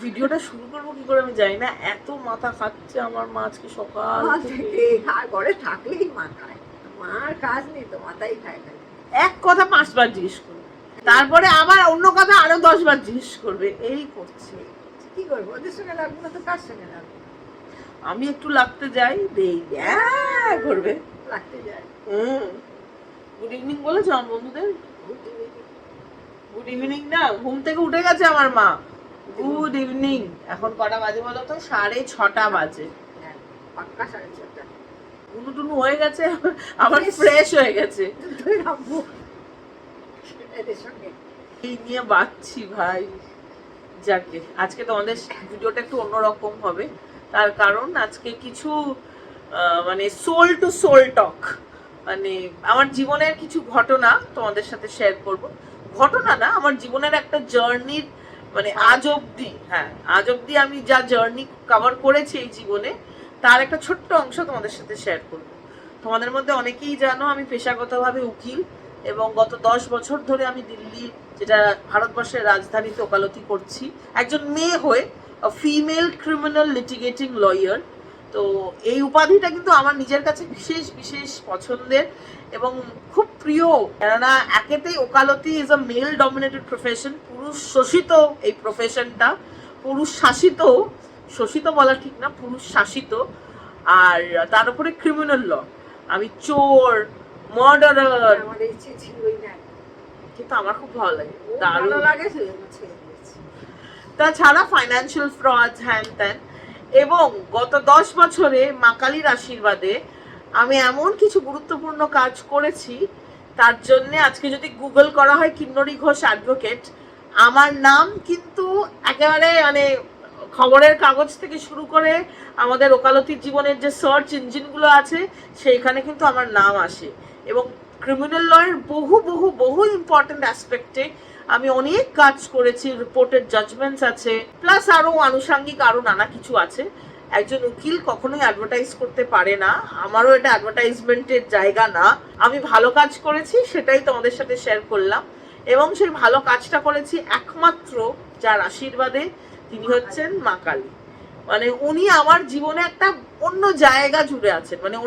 ভিডিওটা শুরু করবো কি করে আমি জানি না, এত মাথা খাচ্ছে আমার মা আজকে সকাল থেকে। আর ঘরে থাকলেই মাথায়, মার কাজ নেই তো মাথায় খায় খায়। এক কথা 5 বার জিজ্ঞেস করবে, তারপরে আবার অন্য কথা আরো 10 বার জিজ্ঞেস করবে, এই করছে। কি করবো, ওদের সঙ্গে লাগবো না তো কার সঙ্গে লাগবো? আমি একটু লাগতে যাই, দেই করবে, লাগতে যায়। গুড ইভিনিং বলেছো আমার বন্ধুদের? গুড ইভিনিং না, ঘুম থেকে উঠে গেছে আমার মা। Good evening. এখন কটা বাজে বলো তো? 6:30 বাজে। পাক্কা 6:30। টুনু টুনু হয়ে গেছে, আবার ফ্রেশ হয়ে গেছে। এদের সঙ্গে এই নিয়ে বাঁচছি ভাই। যাকে আজকে তোমাদের ভিডিওটা একটু অন্যরকম হবে, তার কারণ আজকে কিছু মানে সোল টু সোল টক, মানে আমার জীবনের কিছু ঘটনা তোমাদের সাথে শেয়ার করব। ঘটনা না, আমার জীবনের একটা জার্নির, মানে আজ অব্দি আমি যা জার্নি কভার করেছি এই জীবনে, তার একটা ছোট্ট অংশ তোমাদের সাথে শেয়ার করব। তোমাদের মধ্যে অনেকেই জানো আমি পেশাগতভাবে উকিল, এবং গত 10 বছর ধরে আমি দিল্লি, যেটা ভারতবর্ষের রাজধানীতে, ওকালতি করছি একজন মেয়ে হয়ে, ফিমেল ক্রিমিনাল লিটিগেটিং লয়ার। তো এই উপাধিটা কিন্তু আমার নিজের কাছে বিশেষ বিশেষ পছন্দের এবং খুব প্রিয়, কেননা একেতেই ওকালতি is a male dominated profession, পুরুষ শোষিত এই প্রফেশনটা, পুরুষ শাসিত, শোষিত বলা ঠিক না, পুরুষ শাসিত। আর তার উপরে ক্রিমিনাল ল, আমি চোর, মার্ডারার, আমাদের ইচ্ছে ছিলই না, কিন্তু আমার খুব ভালো লাগে, দারুণ দারুণ লাগে, সেজন্য ছেড়ে দিয়েছি। তাছাড়া ফাইন্যান্সিয়াল ফ্রড, হ্যান ত্যান। এবং গত 10 বছরে মা কালীর আশীর্বাদে আমি এমন কিছু গুরুত্বপূর্ণ কাজ করেছি, তার জন্য আজকে যদি গুগল করা হয় কিন্নরী ঘোষ অ্যাডভোকেট, আমার নাম কিন্তু একেবারে মানে খবরের কাগজ থেকে শুরু করে আমাদের ওকালতির জীবনের যে সার্চ ইঞ্জিনগুলো আছে সেইখানে কিন্তু আমার নাম আসে। এবং ক্রিমিনাল লয়ের বহু বহু বহু ইম্পর্টেন্ট অ্যাসপেক্টে আমি অনেক কাজ করেছি, রিপোর্টেড জাজমেন্টস আছে, প্লাস আরো আনুষঙ্গিক আরো নানা কিছু আছে। একজন উকিল কখনোই অ্যাডভার্টাইজ করতে পারে না, আমারও এটা অ্যাডভার্টাইজমেন্টের জায়গা না। আমি ভালো কাজ করেছি, সেটাই তোমাদের সাথে শেয়ার করলাম। এবং সেই ভালো কাজটা করেছি একমাত্র যার আশীর্বাদে, তিনি হচ্ছেন মা কালী। মানে উনি আমার জীবনে একটা অন্য জায়গা জুড়ে আছেন, মানে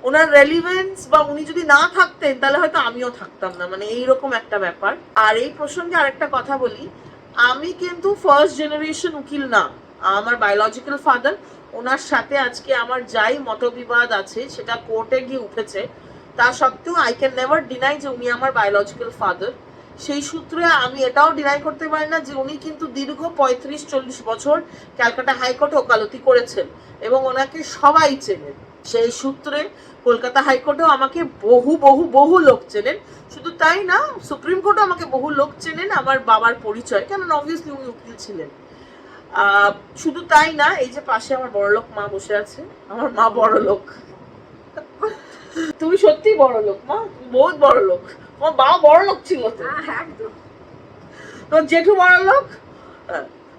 ওনার রেলিভেন্স, বা উনি যদি না থাকতেন তাহলে হয়তো আমিও থাকতাম না, মানে এইরকম একটা ব্যাপার। আর এই প্রসঙ্গে আরেকটা কথা বলি, আমি কিন্তু ফার্স্ট জেনারেশন উকিল না। আমার বায়োলজিক্যাল ফাদার, ওনার সাথে আজকে আমার যাই মতবিবাদ আছে সেটা কোর্টে গিয়ে উঠেছে, তা সত্ত্বেও আই ক্যান নেভার ডিনাই যে উনি আমার বায়োলজিক্যাল ফাদার। সেই সূত্রে আমি এটাও ডিনাই করতে পারি না যে উনি কিন্তু দীর্ঘ 35-40 বছর ক্যালকাটা হাইকোর্টে ওকালতি করেছেন এবং ওনাকে সবাই চেনেন। সেই সূত্রে কলকাতা হাইকোর্টেও আমাকে বহু বহু বহু লোক চেনেন। শুধু তাই না, সুপ্রিম কোর্টও আমাকে বহু লোক চেনেন, আমার বাবার পরিচয়, কেননা অবভিয়াসলি উনি উকিল ছিলেন। শুধু তাই না, এই যে পাশে আমার বড়লোক মা বসে আছে, আমার মা বড় লোক। তুমি সত্যি বড় লোক মা, তুমি বহুত বড় লোক। তোমার বাবা বড় লোক ছিল তো? একদম। তোর জেঠু বড় লোক?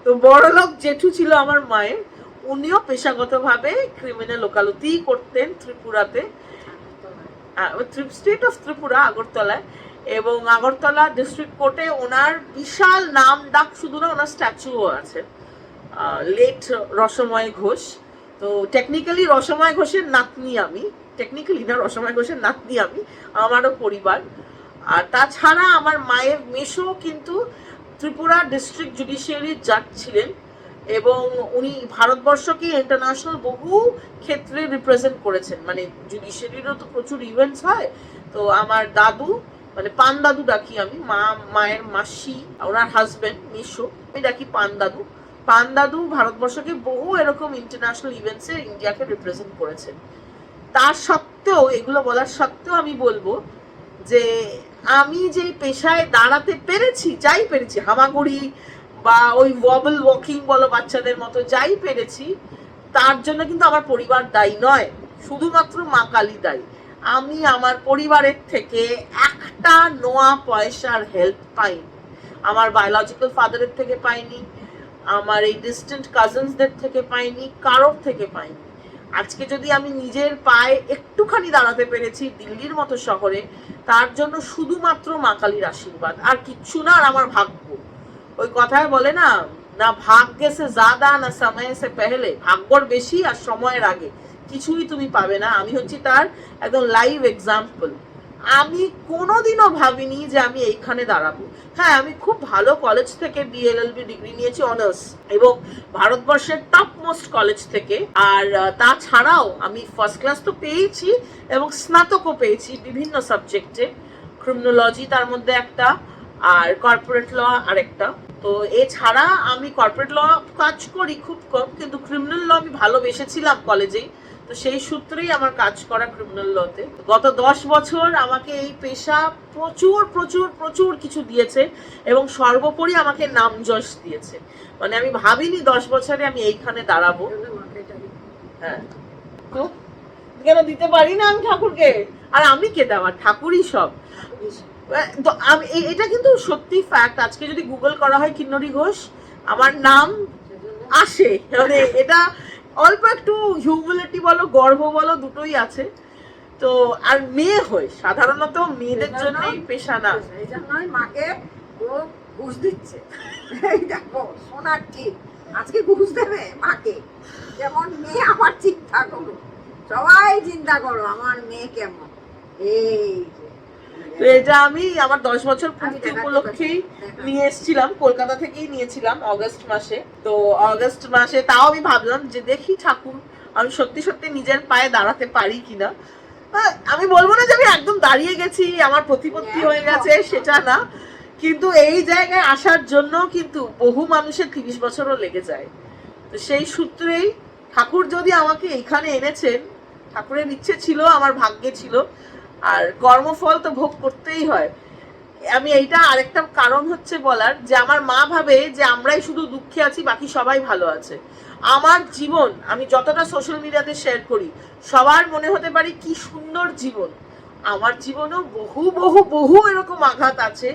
তো বড় লোক জেঠু ছিল আমার মায়ের, উনিও পেশাগতভাবে ক্রিমিনাল ওকালতি করতেন ত্রিপুরাতে, স্টেট অফ ত্রিপুরা, আগরতলায়। এবং আগরতলা ডিস্ট্রিক্ট কোর্টে ওনার বিশাল নাম ডাক, শুধু না ওনার স্ট্যাচুও আছে, লেট রসময় ঘোষ। তো টেকনিক্যালি রসময় ঘোষের নাতনি আমি, টেকনিক্যালি না, রসময় ঘোষের নাতনি আমি, আমারও পরিবার। আর তাছাড়া আমার মায়ের মেশো কিন্তু ত্রিপুরা ডিস্ট্রিক্ট জুডিশিয়ারির জাজ ছিলেন, এবং উনি ভারতবর্ষকে ইন্টারন্যাশনাল বহু ক্ষেত্রে রিপ্রেজেন্ট করেছেন, মানে জুডিশিয়ারিরও তো প্রচুর ইভেন্টস হয়। তো আমার দাদু, মানে পান দাদু ডাকি আমি, মায়ের মাসি, ওনার হাজবেন্ড মেশো, আমি ডাকি পান দাদু। পান দাদু ভারতবর্ষকে বহু এরকম ইন্টারন্যাশনাল ইভেন্টসে ইন্ডিয়াকে রিপ্রেজেন্ট করেছেন। তার সত্ত্বেও, এগুলো বলার সত্ত্বেও আমি বলবো যে আমি যে পেশায় দাঁড়াতে পেরেছি, যাই পেরেছি, হামাগুড়ি বা ওই ওয়াবল ওয়াকিং বলো বাচ্চাদের মতো, যাই পেরেছি, তার জন্য কিন্তু আমার পরিবার দায়ী নয়, শুধুমাত্র মা কালী দায়ী। আমি আমার পরিবারের থেকে একটা নোয়া পয়সার হেল্প পাইনি, আমার বায়োলজিক্যাল ফাদারের থেকে পাইনি, আমার এই ডিস্টেন্ট কাজিনসদের থেকে পাইনি, কারোর থেকে পাইনি। আজকে যদি আমি নিজের পায়ে একটুখানি দাঁড়াতে পেরেছি দিল্লির মতো শহরে, তার জন্য শুধুমাত্র মা কালীর আশীর্বাদ, আর কিচ্ছু না, আর আমার ভাগ্য। ওই কথায় বলে না, না ভাগ্যে সে জাদা না সময় সে পেহলে, ভাগ্যর বেশি আর সময়ের আগে কিছুই তুমি পাবে না। আমি হচ্ছি তার একদম লাইভ এক্সাম্পল। আমি কোনোদিনও ভাবিনি যে আমি এইখানে দাঁড়াবো। হ্যাঁ, আমি খুব ভালো কলেজ থেকে বিএলএলবি ডিগ্রি নিয়েছি অনার্স, এবং ভারতবর্ষের টপ মোস্ট কলেজ থেকে। আর তাছাড়াও আমি ফার্স্ট ক্লাস তো পেয়েছি এবং স্নাতকও পেয়েছি বিভিন্ন সাবজেক্টে। ক্রিমিনোলজি তার মধ্যে একটা, আর কর্পোরেট ল আরেকটা। তো এছাড়া আমি কর্পোরেট ল কাজ করি খুব কম, কিন্তু ক্রিমিনাল ল আমি ভালোবেসেছিলাম কলেজেই, তো সেই সূত্রেই আমার কাজ করা ক্রিমিনাল লতে। গত 10 বছর আমাকে এই পেশা প্রচুর প্রচুর প্রচুর কিছু দিয়েছে, এবং সর্বোপরি আমাকে নাম যশ দিয়েছে। মানে আমি ভাবিনি 10 বছরে আমি এইখানে দাঁড়াবো। হ্যাঁ, তো কেন দিতে পারি না আমি ঠাকুরকে? আর আমি কে দেওয়ার, ঠাকুরই সব। তো আমি এটা কিন্তু সত্যি ফ্যাক্ট। আজকে যদি গুগল করা হয় কিন্নরী ঘোষ, আমার নাম আসে। মানে এটা অল্প একটু হিউমিলিটি বলো, গর্ব বলো, দুটোই আছে। তো আর মেয়ে হয়ে সাধারণত মেয়েদের জন্য এই পেশা না, এই জন্যই মাকে ও ঘুষ দিচ্ছে। এই দেখো সোনার ঠিক আজকে ঘুষ দেবে মাকে। যেমন মেয়ে আমার চিন্তা করো, সবাই চিন্তা করো আমার মেয়ে কেমন। এই তো এটা আমি আমার 10 বছর পূর্তি উপলক্ষেই নিয়ে এসেছিলাম, কলকাতা থেকেই নিয়েছিলাম অগস্ট মাসে। তো অগস্ট মাসে তাও আমি ভাবলাম যে দেখি ঠাকুর আমি সত্যি সত্যি নিজের পায়ে দাঁড়াতে পারি কিনা। আমি বলবো না যে আমি একদম দাঁড়িয়ে গেছি, আমার প্রতিপত্তি হয়ে গেছে, সেটা না, কিন্তু এই জায়গায় আসার জন্য কিন্তু বহু মানুষের 30 বছরও লেগে যায়। তো সেই সূত্রেই ঠাকুর যদি আমাকে এখানে এনেছেন, ঠাকুরের ইচ্ছে ছিল, আমার ভাগ্যে ছিল, আর কর্মফল তো ভোগ করতেই হয়। আমি এইটা আরেকটা কারণ হচ্ছে বলার, যে আমার মা ভাবে যে আমরাই শুধু দুঃখে আছি, বাকি সবাই ভালো আছে। আমার জীবন আমি যতটা সোশ্যাল মিডিয়াতে শেয়ার করি, সবার মনে হতে পারে কি সুন্দর জীবন। আমার জীবনেও বহু বহু বহু এরকম আঘাত আছে,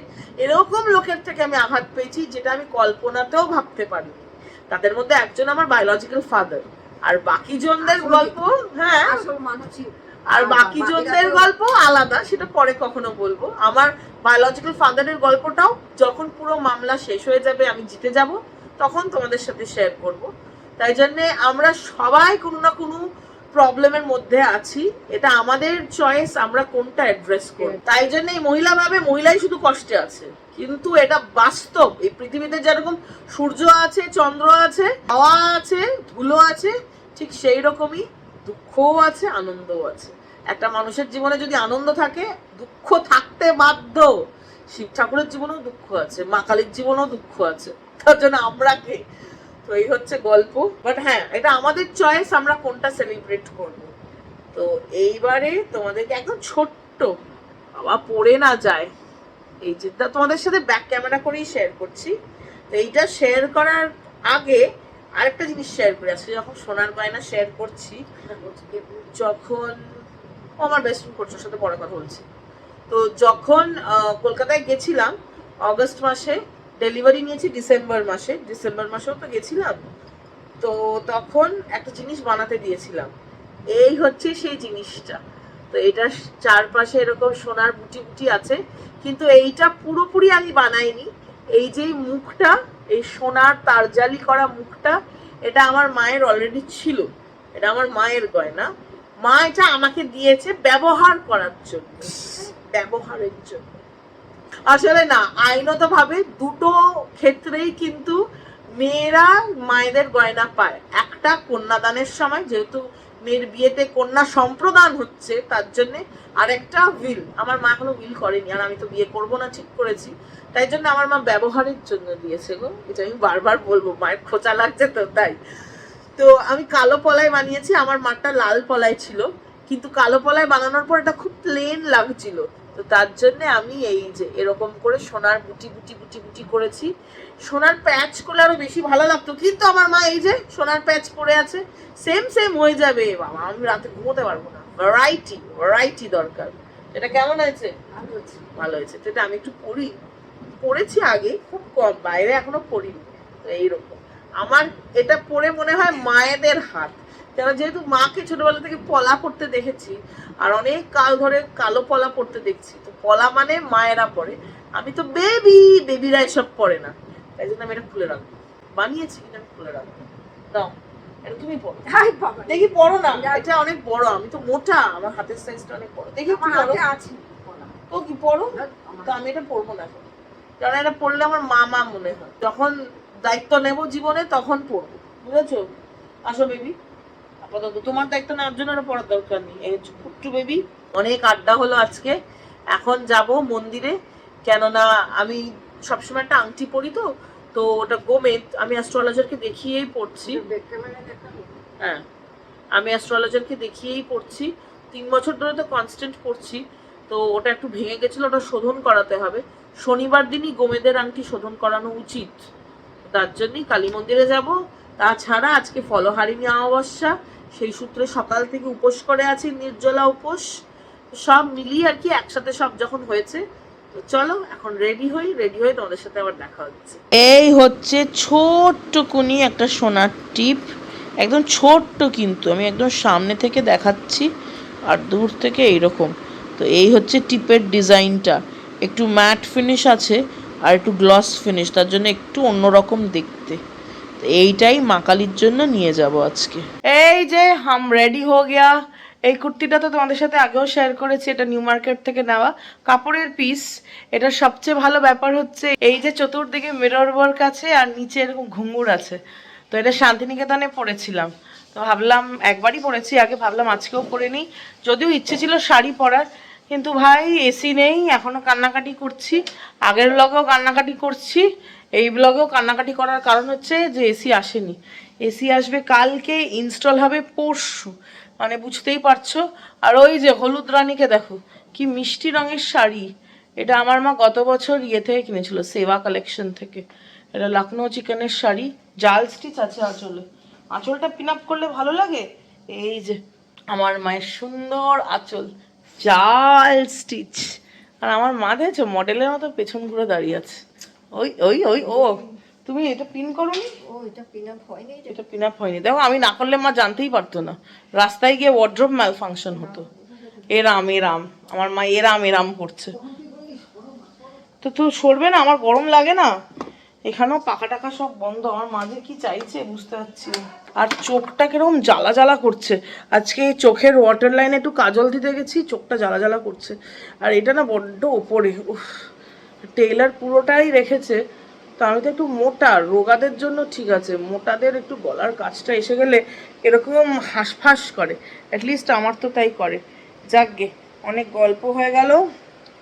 এরকম লোকের থেকে আমি আঘাত পেয়েছি যেটা আমি কল্পনাতেও ভাবতে পারিনি। তাদের মধ্যে একজন আমার বায়োলজিক্যাল ফাদার, আর বাকি জনদের গল্প, হ্যাঁ আসল মানুষই, আর বাকি জনদের গল্প আলাদা, সেটা পরে কখনো বলবো। আমার বায়োলজিক্যাল ফাদারের গল্পটাও যখন পুরো মামলা শেষ হয়ে যাবে, আমি জিতে যাব, তখন তোমাদের সাথে শেয়ার করব। তাই জন্যে আমরা সবাই কোনো না কোনো প্রবলেমের মধ্যে আছি, এটা আমাদের চয়েস আমরা কোনটা অ্যাড্রেস করব। তাই জন্য এই মহিলা ভাবে মহিলাই শুধু কষ্টে আছে, কিন্তু এটা বাস্তব। এই পৃথিবীতে যেরকম সূর্য আছে, চন্দ্র আছে, হাওয়া আছে, ধুলো আছে, ঠিক সেই রকমই দুঃখও আছে, আনন্দও আছে। একটা মানুষের জীবনে যদি আনন্দ থাকে, দুঃখ থাকতে বাধ্য। শিব ঠাকুরের জীবনেও দুঃখ আছে, মা কালীর জীবনেও দুঃখ আছে, তার জন্য আমরা কে? তো এই হচ্ছে গল্প। বাট হ্যাঁ, এটা আমাদের চয়েস, আমরা কোনটা সেলিব্রেট করব। তো এইবারে তোমাদেরকে একদম ছোট্ট, বাবা পড়ে না যায়, এই যে তোমাদের সাথে ব্যাক ক্যামেরা করেই শেয়ার করছি। তো এইটা শেয়ার করার আগে আরেকটা জিনিস শেয়ার করি। আজকে যখন সোনার গয়না শেয়ার করছি, যখন আমার বেস্ট ফ্রেন্ড করছে, সাথে পরে কথা বলছি। তো যখন কলকাতায় গেছিলাম অগস্ট মাসে, ডেলিভারি নিয়েছি ডিসেম্বর মাসেও তো গেছিলাম। তো তখন একটা জিনিস বানাতে দিয়েছিলাম, এই হচ্ছে সেই জিনিসটা। তো এটা চারপাশে এরকম সোনার বুটি বুটি আছে, কিন্তু এইটা পুরোপুরি আমি বানাইনি। এই যে মুখটা, এই সোনার তারজালি করা মুখটা, এটা আমার মায়ের অলরেডি ছিল। এটা আমার মায়ের গয়না, মা এটা আমাকে দিয়েছে ব্যবহার করার জন্য, ব্যবহারের জন্য। আসলে না, আইনত ভাবে দুটো ক্ষেত্রেই কিন্তু মেয়েরা মায়েদের গয়না পায়। একটা কন্যাদানের সময়, যেহেতু মেয়ের বিয়েতে কন্যা সম্প্রদান হচ্ছে তার জন্য, আর একটা উইল। আমার মা এখনো উইল করেনি, আর আমি তো বিয়ে করবো না ঠিক করেছি, তাই জন্য আমার মা ব্যবহারের জন্য দিয়েছে গো। এটা আমি বারবার বলবো, মায়ের খোঁচা লাগছে তো তাই। তো আমি কালো পলায় বানিয়েছি, আমার মাটা লাল পলায় ছিল, কিন্তু কালো পলায় বানানোর পর এটা খুব প্লেন লাগছিল। তো তার জন্য আমি এই যে এরকম করে সোনার বুটি বুটি বুটি বুটি করেছি। সোনার প্যাচ করলে আরো বেশি ভালো লাগতো, কিন্তু আমার মা এই যে সোনার প্যাচ পরে আছে, সেম সেম হয়ে যাবে বাবা, আমি রাতে ঘুমোতে পারবো না। ভ্যারাইটি দরকার। এটা কেমন হয়েছে? ভালো হয়েছে। তো এটা আমি একটু পরেছি আগে, খুব কম, বাইরে এখনো পরিনি। তো এইরকম আমার এটা পরে মনে হয় মায়েদের হাত, কেন যেহেতু মাকে ছোটবেলা থেকে পলা পড়তে দেখেছি, আর অনেক কাল ধরে কালো পলা পড়তে দেখছি। তো পলা মানে মায়েরা পরে, আমি তো বেবিরা এসব পরে না। তাই জন্য আমি এটা খুলে রাখবো, বানিয়েছি কিনা আমি খুলে রাখবো। দাও এটা তুমি পড়ো, হাই বাবা, দেখি পড়ো না, এটা অনেক বড়, আমি তো মোটা, আমার হাতের সাইজটা অনেক বড়, দেখি আমার পড়ো হাতে আছে বলা। তো কি পড়ো। তো আমি এটা পড়বো না এখন, কারণ এটা পড়লে আমার মা মনে হয়, যখন দায়িত্ব নেব জীবনে তখন পড়বো, বুঝেছো? আসো বেবি, আপাতত তোমার দায়িত্ব নেওয়ার জন্য এটা পড়ার দরকার নেই। এই হচ্ছে কুট্টু বেবি। অনেক আড্ডা হলো আজকে, এখন যাব মন্দিরে, কেননা আমি সবসময় একটা আংটি পরি, তো তো ওটা গোমেদ, আমি অ্যাস্ট্রোলজারকে দেখিয়েই পড়ছি। ব্যাক ক্যামেরা দেখাবো। হ্যাঁ, আমি অ্যাস্ট্রোলজারকে দেখিয়েই পড়ছি, 3 বছর ধরে তো কনস্ট্যান্ট পড়ছি। তো ওটা একটু ভেঙে গেছিলো, ওটা শোধন করাতে হবে। শনিবার দিনই গোমেদের আংটি শোধন করানো উচিত, তার জন্যই কালী মন্দিরে যাব। তাছাড়া আজকে ফলহারিণী অমাবস্যা, সেই সূত্রে সকাল থেকে উপোস করে আছি, নির্জলা উপোস, সব মিলিয়ে আর কি একসাথে সব যখন হয়েছে। তো চলো এখন রেডি হয়ে তোমাদের সাথে আবার দেখা হচ্ছে। এই হচ্ছে ছোট্টকুনি একটা সোনার টিপ, একদম ছোট্ট, কিন্তু আমি একদম সামনে থেকে দেখাচ্ছি আর দূর থেকে এইরকম। তো এই হচ্ছে টিপের ডিজাইনটা, একটু ম্যাট ফিনিশ আছে আর একটু গ্লস ফিনিশ, তার জন্য একটু অন্যরকম দেখতে। তো এইটাই মা কালীর জন্য নিয়ে যাব আজকে। এই যে হাম রেডি হো গিয়া। এই কুর্তিটা তো তোমাদের সাথে আগেও শেয়ার করেছি, এটা নিউ মার্কেট থেকে নেওয়া কাপড়ের পিস। এটা সবচেয়ে ভালো ব্যাপার হচ্ছে এই যে চতুর্দিকে মিরর ওয়ার্ক আছে আর নিচে এরকম ঘুঙুর আছে। তো এটা শান্তিনিকেতনে পরেছিলাম, তো ভাবলাম একবারই পরেছি আগে, ভাবলাম আজকেও পরে নিই। যদিও ইচ্ছে ছিল শাড়ি পরার, কিন্তু ভাই এসি নেই, এখনও কান্নাকাটি করছি। আগের ব্লগেও কান্নাকাটি করছি, এই ব্লগেও কান্নাকাটি করার কারণ হচ্ছে যে এসি আসেনি। এসি আসবে কালকে, ইনস্টল হবে পরশু, মানে বুঝতেই পারছো। আর ওই যে হলুদ রানীকে দেখো কি মিষ্টি রঙের শাড়ি, এটা আমার মা গত বছর ইয়ে থেকে কিনেছিল, সেবা কালেকশন থেকে। এটা লখনৌ চিকেনের শাড়ি, জাল স্টিচ আছে আঁচলে, আঁচলটা পিন আপ করলে ভালো লাগে। এই যে আমার মায়ের সুন্দর আঁচল, জাল স্টিচ। আর আমার মা দেখছো মডেলের মতো পেছন ঘুরে দাঁড়িয়ে আছে। ওই ওই ওই ও, তুমি এটা পিন করোনি? ও এটা পিন আপ হয়নি, এটা পিন আপ হয়নি। দেখো আমি না করলে মা জানতেই পারতো না, রাস্তায় গিয়ে ওয়ার্ড্রোব ম্যাল ফাংশন হতো। এরাম এরাম, আমার মা এরাম এরাম করছে। তো তো সরবে না, আমার গরম লাগে না। এখানেও পাখা টাকা সব বন্ধ, আমার মাঝে কি চাইছে বুঝতে পারছি না। আর চোখটা কিরকম জ্বালা জ্বালা করছে, আজকে এই চোখের ওয়াটার লাইনে একটু কাজল দিতে গেছি, চোখটা জ্বালা জ্বালা করছে। আর এটা না বড্ড ওপরে, উফ, টেইলার পুরোটাই রেখেছে। তো আমি তো একটু মোটা, রোগাদের জন্য ঠিক আছে, মোটাদের একটু গলার কাজটা এসে গেলে এরকম হাঁসফাঁস করে, অ্যাটলিস্ট আমার তো তাই করে। যাকগে, অনেক গল্প হয়ে গেল।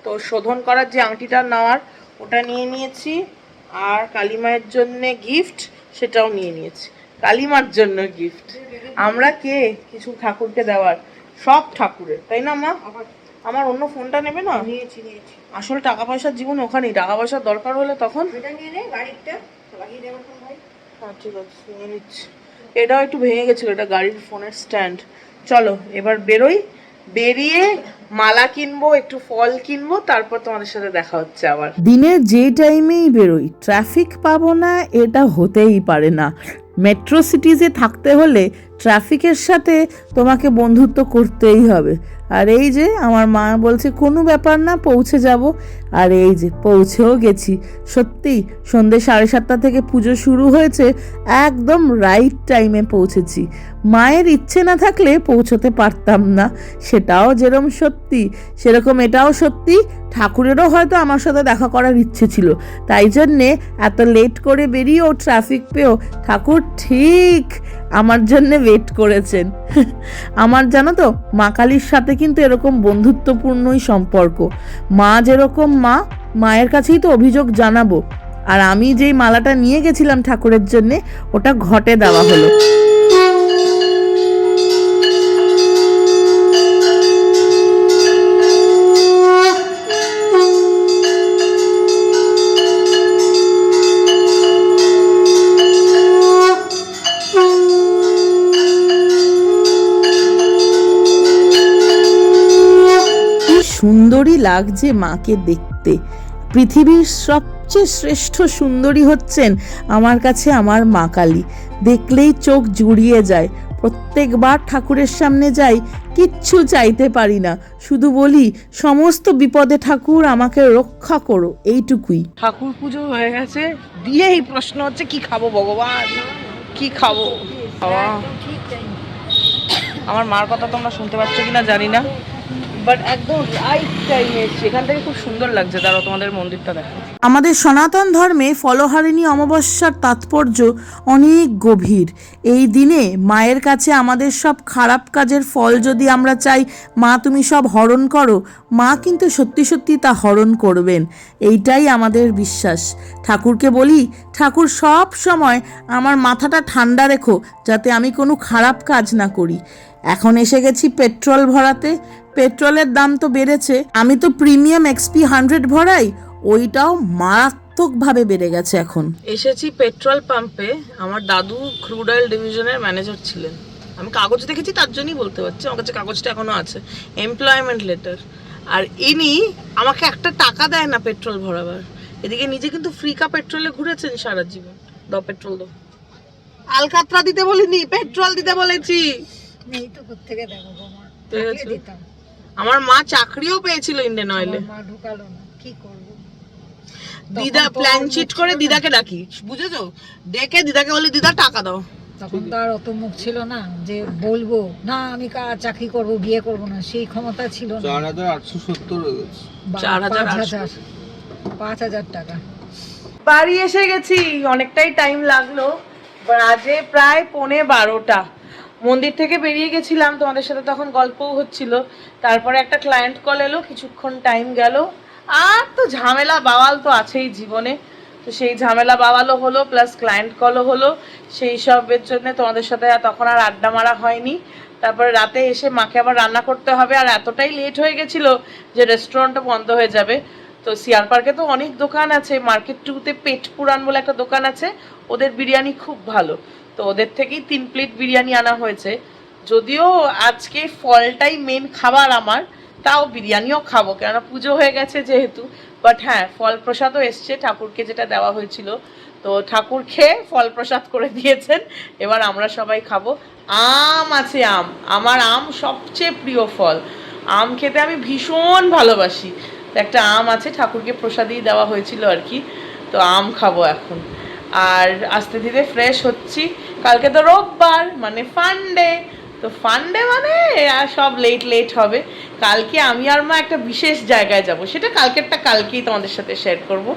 তো শোধন করার যে আংটিটা নেওয়ার ওটা নিয়ে নিয়েছি, আর কালিমায়ের জন্য গিফট সেটাও নিয়ে নিয়েছি। কালিমার জন্য গিফট, আমরা কে কিছু ঠাকুরকে দেওয়ার, সব ঠাকুরের, তাই না মা? আমার অন্য ফোনটা নেবে না? নিয়েছি। আসলে টাকা পয়সার জীবন ওখানেই, টাকা পয়সার দরকার হলে তখন। এটা নিয়ে নে, গাড়িটা লাগিয়ে দেবেন ভাই। হ্যাঁ ঠিক আছে, নিয়ে নিচ্ছি। এটাও একটু ভেঙে গেছিলো, এটা গাড়ির ফোনের স্ট্যান্ড। চলো এবার বেরোই, বেরিয়ে মালা কিনবো, একটু ফল কিনবো, তারপর তোমাদের সাথে দেখা হচ্ছে আবার। দিনের যে টাইমেই বেরোই ট্রাফিক পাবো না এটা হতেই পারে না। মেট্রো সিটিজে থাকতে হলে ট্রাফিকের সাথে তোমাকে বন্ধুত্ব করতেই হবে। আর এই যে আমার মা বলছে কোনো ব্যাপার না, পৌঁছে যাব। আর এই যে পৌঁছেও গেছি। সত্যি সন্ধ্যে 7:30 থেকে পুজো শুরু হয়েছে, একদম রাইট টাইমে পৌঁছেছি। মায়ের ইচ্ছে না থাকলে পৌঁছতে পারতাম না, সেটাও যেরকম সত্যি সেরকম এটাও সত্যি। ঠাকুরেরও হয়তো আমার সাথে দেখা করার ইচ্ছে ছিল, তাই জন্যে এত লেট করে বেরিয়েও ট্রাফিক পেয়েও ঠাকুর ঠিক আমার জন্যে ওয়েট করেছেন। আমার জানো তো মা কালীর সাথে কিন্তু এরকম বন্ধুত্বপূর্ণই সম্পর্ক। মা যেরকম মা, মায়ের কাছেই তো অভিযোগ জানাবো। আর আমি যেই মালাটা নিয়ে গেছিলাম ঠাকুরের জন্যে, ওটা ঘটে দেওয়া হলো। সুন্দরী লাগছে মাকে দেখতে। পৃথিবীর সবচেয়ে শ্রেষ্ঠ সুন্দরী হচ্ছেন আমার কাছে আমার মা কালী। দেখলেই চোখ জুড়িয়ে যায়, প্রত্যেকবার ঠাকুরের সামনে যাই, কিচ্ছু চাইতে পারি না, শুধু বলি সমস্ত বিপদে ঠাকুর আমাকে রক্ষা করো, এইটুকুই। ঠাকুর পুজো হয়ে গেছে, দিয়েই প্রশ্ন হচ্ছে কি খাবো ভগবান, কি খাবো। বাবা, আমার মার কথা তোমরা শুনতে পাচ্ছ কিনা জানি না, বাট একদম রাইট টাইমে এসেছি। এখান থেকে খুব সুন্দর লাগছে, দাঁড়াও তোমাদের মন্দিরটা দেখো। আমাদের সনাতন ধর্মে ফলহারিণী অমাবস্যার তাৎপর্য অনেক গভীর। এই দিনে মায়ের কাছে আমাদের সব খারাপ কাজের ফল যদি আমরা চাই, মা তুমি সব হরণ করো, মা কিন্তু সত্যি সত্যি তা হরণ করবেন, এইটাই আমাদের বিশ্বাস। ঠাকুরকে বলি, ঠাকুর সব সময় আমার মাথাটা ঠান্ডা রেখো, যাতে আমি কোনো খারাপ কাজ না করি। এখন এসে গেছি পেট্রোল ভরাতে। পেট্রোলের দাম তো বেড়েছে, আমি তো প্রিমিয়াম এক্সপি 100 ভরাই, ওইটাও মারাত্মকভাবে বেড়ে গেছে এখন। এসেছি পেট্রোল পাম্পে। আমার দাদু ক্রুড অয়েল ডিভিশনের ম্যানেজার ছিলেন, আমি কাগজ দেখেছি তার জন্যই বলতে পারছি, আমার কাছে কাগজটা এখনো আছে, এমপ্লয়মেন্ট লেটার। আর ইনি আমাকে একটা টাকা দেয় না পেট্রোল ভরাবার। এদিকে নিজে কিন্তু ফ্রি কা পেট্রোলে ঘুরেছেন সারা জীবন। দাও পেট্রোল দাও। আলকাতরা দিতে বলিনি, পেট্রোল দিতে বলেছি। নেই তো কোত্থেকে দেবো মা, দিতাম। আমার মা চাকরিও পেয়েছিল ইন্ডিয়ান অয়েলে, মা ঢুকালো না, কি করব। দিদা প্ল্যান চিট করে দিদাকে ডাকি, বুঝেছো, ডেকে দিদাকে বলি দিদা টাকা দাও। তখন তো আর অত মুখ ছিল না যে বলবো না আমি চাকরি করব, বিয়ে করব না, সেই ক্ষমতা ছিল না। 4870 হয়ে গেছে। 5000 টাকা। বাড়ি এসে গেছি, অনেকটাই টাইম লাগলো, বাজে প্রায় 11:15। মন্দির থেকে বেরিয়ে গেছিলাম, তোমাদের সাথে তখন গল্পও হচ্ছিল। তারপরে একটা ক্লায়েন্ট কল এলো, কিছুক্ষণ টাইম গেল, আর তো ঝামেলা বাওয়াল তো আছেই জীবনে। তো সেই ঝামেলা বাওয়ালও হলো, প্লাস ক্লায়েন্ট কলও হলো, সেই সবের জন্য তোমাদের সাথে তখন আর আড্ডা মারা হয়নি। তারপরে রাতে এসে মাকে আবার রান্না করতে হবে, আর এতটাই লেট হয়ে গেছিল যে রেস্টুরেন্টটা বন্ধ হয়ে যাবে। তো সিআর পার্কে তো অনেক দোকান আছে, মার্কেট 2-তে পেট পুরাণ বলে একটা দোকান আছে, ওদের বিরিয়ানি খুব ভালো, তো ওদের থেকেই 3 প্লেট বিরিয়ানি আনা হয়েছে। যদিও আজকে ফলটাই মেন খাবার আমার, তাও বিরিয়ানিও খাবো, কেননা পুজো হয়ে গেছে যেহেতু। বাট হ্যাঁ, ফল প্রসাদও এসছে, ঠাকুরকে যেটা দেওয়া হয়েছিল, তো ঠাকুর খেয়ে ফল প্রসাদ করে দিয়েছেন, এবার আমরা সবাই খাবো। আম আছে, আম, আমার আম সবচেয়ে প্রিয় ফল, আম খেতে আমি ভীষণ ভালোবাসি। একটা আম আছে, ঠাকুরকে প্রসাদেই দেওয়া হয়েছিল আর কি, তো আম খাবো এখন। আর আস্তে ধীরে ফ্রেশ হচ্ছি, কালকে তো রোববার মানে ফান্ডে, তো ফান্ডে মানে আর সব লেট হবে। কালকে আমি আর মা একটা বিশেষ জায়গায় যাব, সেটা কালকেরটা কালকেই তোমাদের সাথে শেয়ার করব।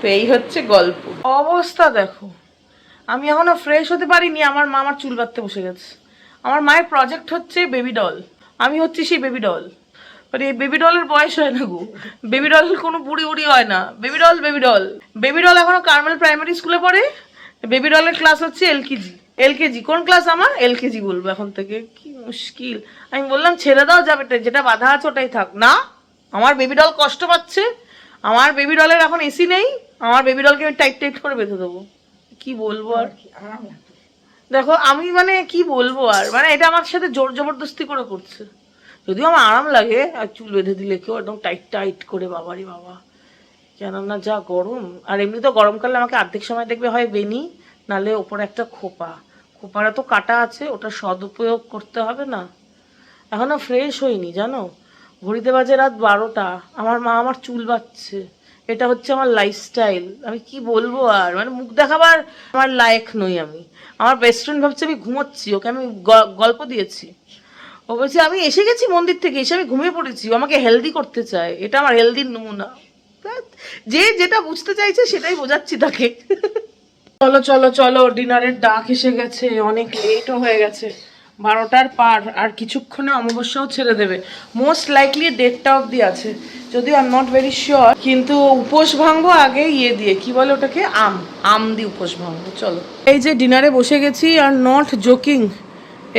তো এই হচ্ছে গল্প। অবস্থা দেখো, আমি এখনো ফ্রেশ হতে পারিনি, আমার মা আমার চুল বাঁধতে বসে গেছে। আমার মায়ের প্রজেক্ট হচ্ছে বেবি ডল, আমি হচ্ছি সেই বেবি ডল। এই বেবি ডলের বয়স হয় না গো, বেবি ডল কোনো বুড়ি হয় না, বেবি ডল বেবি ডল এখনো কার্মেল প্রাইমারি স্কুলে পড়ে। বেবি ডলের ক্লাস হচ্ছে এলকেজি। কোন ক্লাস আমার? এলকেজি বলবো এখন থেকে, কি মুশকিল। আমি বললাম ছেড়ে দাও, যাবে, যেটা বাধা আছে ওটাই থাক। না, আমার বেবি ডল কষ্ট পাচ্ছে, আমার বেবি ডলের এখন এসি নেই, আমার বেবি ডলকে আমি টাইট করে বেঁধে দেবো। কি বলবো আর, দেখো আমি মানে কি বলবো আর, মানে এটা আমার সাথে জোর জবরদস্তি করে করছে। যদিও আমার আরাম লাগে, আর চুল বেঁধে দিলে কেউ একদম টাইট করে, বাবারি বাবা, কেননা যা গরম। আর এমনি তো গরমকালে আমাকে অর্ধেক সময় দেখবে হয় বেনি, নালে ওপরে একটা খোপারা তো কাটা আছে, ওটা সদুপয়োগ করতে হবে না। এখনো ফ্রেশ হইনি জানো, ঘড়িতে বাজে রাত 12টা, আমার মা আমার চুল বাঁধছে। এটা হচ্ছে আমার লাইফস্টাইল, আমি কি বলবো আর, মানে মুখ দেখাবার আমার লায়ক নই আমি। আমার বেস্ট ফ্রেন্ড ভাবছে আমি ঘুমোচ্ছি, ওকে আমি গল্প দিয়েছি, ও বলছে আমি এসে গেছি মন্দির থেকে, এসে আমি ঘুমিয়ে পড়েছি, ও আমাকে হেলদি করতে চায়, এটা আমার হেলদির নমুনা। যে যেটা বুঝতে চাইছে সেটাই বোঝাচ্ছি তাকে। চলো, ডিনারের ডাক এসে গেছে, অনেক লেটও হয়ে গেছে, 12টার পার, আর কিছুক্ষণে অমাবস্যাও ছেড়ে দেবে, মোস্ট লাইকলি 1:30টা অবধি আছে, যদিও I am not very sure. কিন্তু উপোস ভাঙবো আগে দিয়ে, কি বলে ওটাকে, আম দিয়ে উপোস ভাঙবো। চলো, এই যে ডিনারে বসে গেছি, আর নট জোকিং,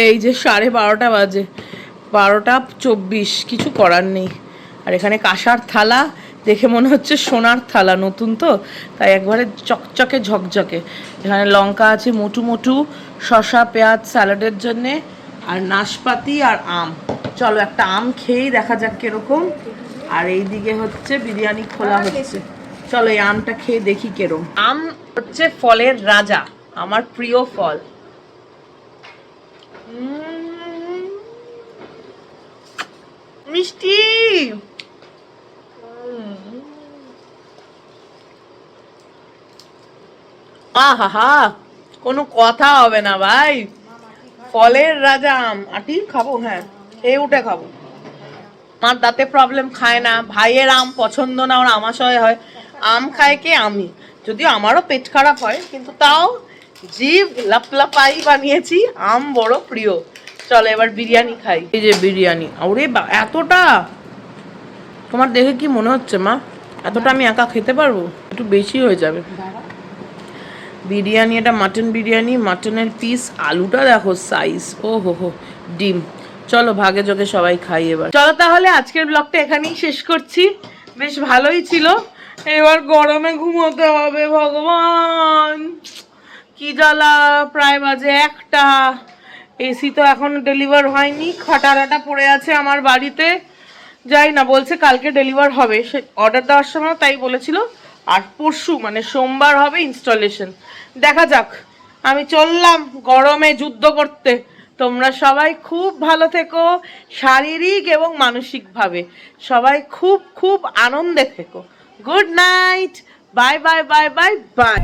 এই যে 12:30 বাজে, 12:24, কিছু করার নেই। আর এখানে কাঁসার থালা, দেখে মনে হচ্ছে সোনার থালা, নতুন তো তাই একবারে চকচকে ঝকঝকে। এখানে লঙ্কা আছে মোটু, শসা পেঁয়াজ স্যালাডের জন্যে, আর নাশপাতি আর আম। চলো একটা আম খেয়েই দেখা যাক কিরকম। আর এইদিকে হচ্ছে বিরিয়ানি খোলা হচ্ছে, চলো এই আমটা খেয়ে দেখি কিরকম। আম হচ্ছে ফলের রাজা, আমার প্রিয় ফল। মিষ্টি। আহা, কোনো কথা হবে না ভাই। ফলের রাজা আম। আটি খাবো? হ্যাঁ, খেয়ে উঠে খাবো। আমার দাঁতে প্রবলেম, খায় না। ভাইয়ের আম পছন্দ না, ওর আমাশয় হয়। আম খায় কে? আমি। যদিও আমারও পেট খারাপ হয়, কিন্তু তাও জিভ লাপলাপাই বানিয়েছি। আম বড় প্রিয়। চলো এবার বিরিয়ানি খাই। এই যে বিরিয়ানি। ওরে এতটা! তোমার দেখে কি মনে হচ্ছে মা? এতটা আমি একা খেতে পারবো? একটু বেশি হয়ে যাবে। বিরিয়ানি, এটা মাটন বিরিয়ানি, মাটনের পিস, আলুটা দেখো সাইজ, ও হো, ডিম। চলো ভাগে যোগে সবাই খাই এবার। চলো তাহলে আজকের ব্লগটা এখানেই শেষ করছি। বেশ ভালোই ছিল। এবার গরমে ঘুমোতে হবে, ভগবান কি জ্বালা। প্রায় বাজে 1টা। এসি তো এখন ডেলিভার হয়নি, খাটারাটা পড়ে আছে আমার বাড়িতে। যাই না, বলছে কালকে ডেলিভার হবে, সে অর্ডার দেওয়ার সময় তাই বলেছিল। আর পরশু মানে সোমবার হবে ইনস্টলেশন। দেখা যাক। আমি চললাম গরমে যুদ্ধ করতে। তোমরা সবাই খুব ভালো থেকো, শারীরিক এবং মানসিকভাবে। সবাই খুব খুব আনন্দে থেকো। Good night. Bye bye bye bye bye.